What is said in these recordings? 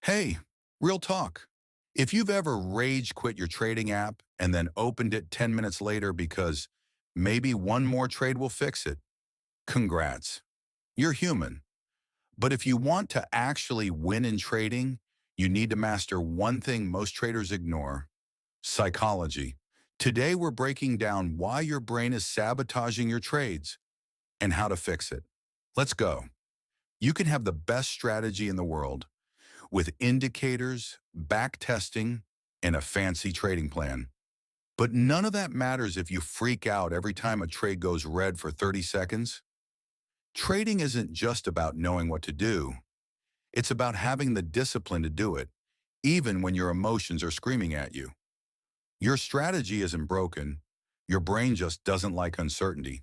Hey, real talk. If you've ever rage quit your trading app and then opened it 10 minutes later because maybe one more trade will fix it, congrats. You're human. But if you want to actually win in trading, you need to master one thing most traders ignore: psychology. Today, we're breaking down why your brain is sabotaging your trades and how to fix it. Let's go. You can have the best strategy in the world with indicators, back testing, and a fancy trading plan. But none of that matters if you freak out every time a trade goes red for 30 seconds. Trading isn't just about knowing what to do. It's about having the discipline to do it, even when your emotions are screaming at you. Your strategy isn't broken. Your brain just doesn't like uncertainty.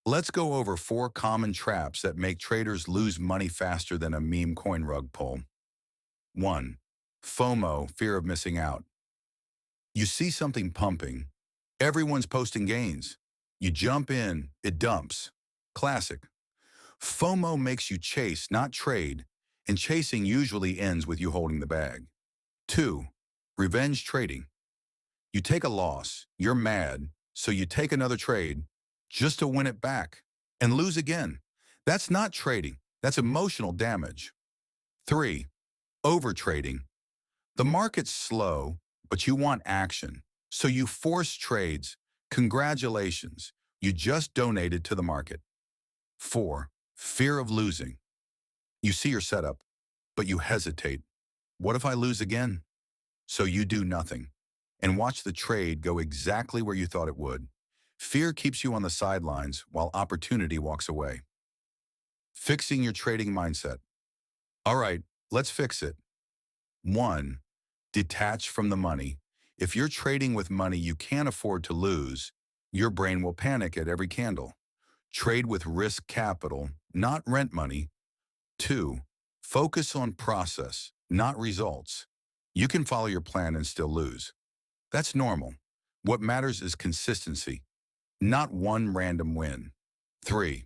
Let's go over 4 common traps that make traders lose money faster than a meme coin rug pull. 1. FOMO, fear of missing out. You see something pumping. Everyone's posting gains. You jump in, it dumps. Classic. FOMO makes you chase, not trade, and chasing usually ends with you holding the bag. 2. Revenge trading. You take a loss, you're mad, so you take another trade just to win it back and lose again. That's not trading. That's emotional damage. 3. Overtrading. The market's slow, but you want action. So you force trades. Congratulations, you just donated to the market. 4. Fear of losing. You see your setup, but you hesitate. What if I lose again? So you do nothing and watch the trade go exactly where you thought it would. Fear keeps you on the sidelines while opportunity walks away. Fixing your trading mindset. All right, let's fix it. 1. Detach from the money. If you're trading with money you can't afford to lose, your brain will panic at every candle. Trade with risk capital, not rent money. 2. Focus on process, not results. You can follow your plan and still lose. That's normal. What matters is consistency, not one random win. 3.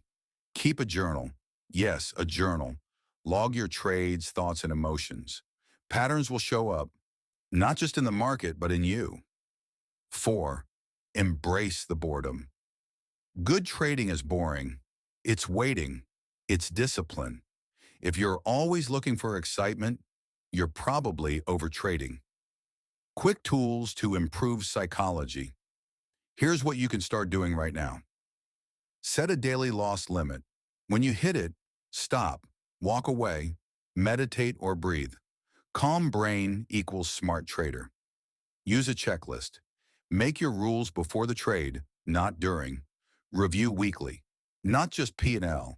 Keep a journal. Yes, a journal. Log your trades, thoughts, and emotions. Patterns will show up, not just in the market, but in you. 4. Embrace the boredom. Good trading is boring. It's waiting. It's discipline. If you're always looking for excitement, you're probably overtrading. Quick tools to improve psychology. Here's what you can start doing right now. Set a daily loss limit. When you hit it, stop, walk away, meditate, or breathe. Calm brain equals smart trader. Use a checklist. Make your rules before the trade, not during. Review weekly, not just P&L,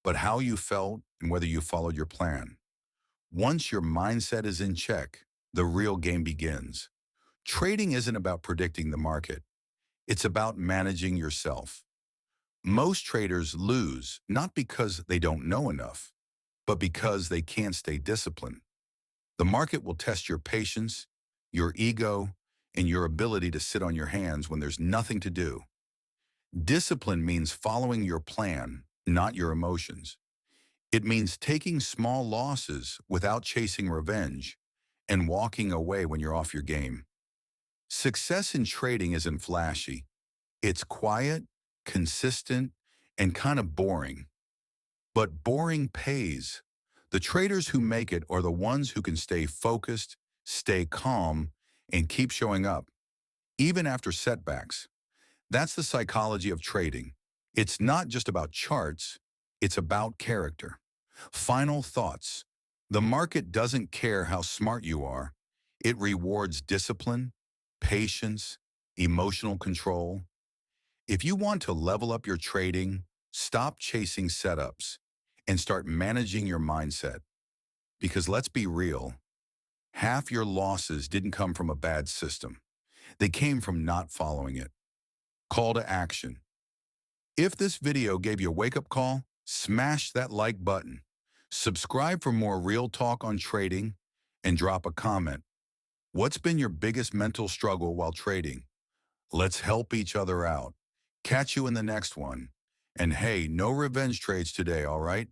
but how you felt and whether you followed your plan. Once your mindset is in check, the real game begins. Trading isn't about predicting the market. It's about managing yourself. Most traders lose not because they don't know enough, but because they can't stay disciplined. The market will test your patience, your ego, and your ability to sit on your hands when there's nothing to do. Discipline means following your plan, not your emotions. It means taking small losses without chasing revenge and walking away when you're off your game. Success in trading isn't flashy. It's quiet, consistent, and kind of boring. But boring pays. The traders who make it are the ones who can stay focused, stay calm, and keep showing up, even after setbacks. That's the psychology of trading. It's not just about charts, it's about character. Final thoughts. The market doesn't care how smart you are. It rewards discipline, patience, emotional control. If you want to level up your trading, stop chasing setups and start managing your mindset. Because let's be real, half your losses didn't come from a bad system. They came from not following it. Call to action. If this video gave you a wake-up call, smash that like button. Subscribe for more real talk on trading and drop a comment. What's been your biggest mental struggle while trading? Let's help each other out. Catch you in the next one. And hey, no revenge trades today, all right?